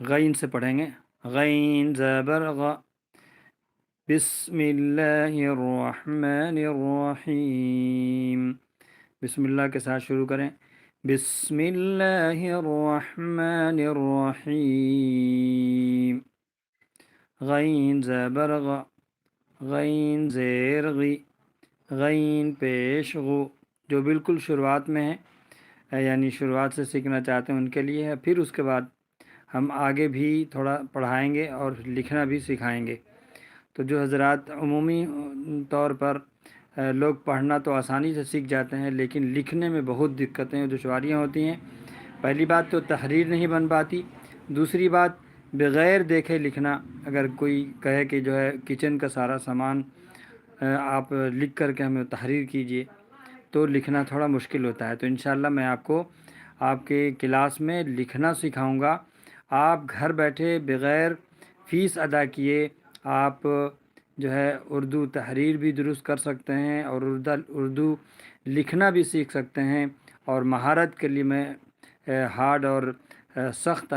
غین سے پڑھیں گے، غین زبر غ، بسم اللہ الرحمن الرحیم، بسم اللہ کے ساتھ شروع کریں، بسم اللہ الرحمن الرحیم، غین زبر غ، غین زیر غی، غین پیش غو، جو بالکل شروعات میں ہے یعنی شروعات سے سیکھنا چاہتے ہیں ان کے لیے ہے، پھر اس کے بعد ہم آگے بھی تھوڑا پڑھائیں گے اور لکھنا بھی سکھائیں گے۔ تو جو حضرات عمومی طور پر لوگ پڑھنا تو آسانی سے سیکھ جاتے ہیں، لیکن لکھنے میں بہت دقتیں اور دشواریاں ہوتی ہیں۔ پہلی بات تو تحریر نہیں بن پاتی، دوسری بات بغیر دیکھے لکھنا، اگر کوئی کہے کہ جو ہے کچن کا سارا سامان آپ لکھ کر کے ہمیں تحریر کیجئے تو لکھنا تھوڑا مشکل ہوتا ہے۔ تو انشاءاللہ میں آپ کو آپ کے کلاس میں لکھنا سکھاؤں گا۔ آپ گھر بیٹھے بغیر فیس ادا کیے آپ جو ہے اردو تحریر بھی درست کر سکتے ہیں اور اردو لکھنا بھی سیکھ سکتے ہیں، اور مہارت کے لیے میں ہارڈ اور سخت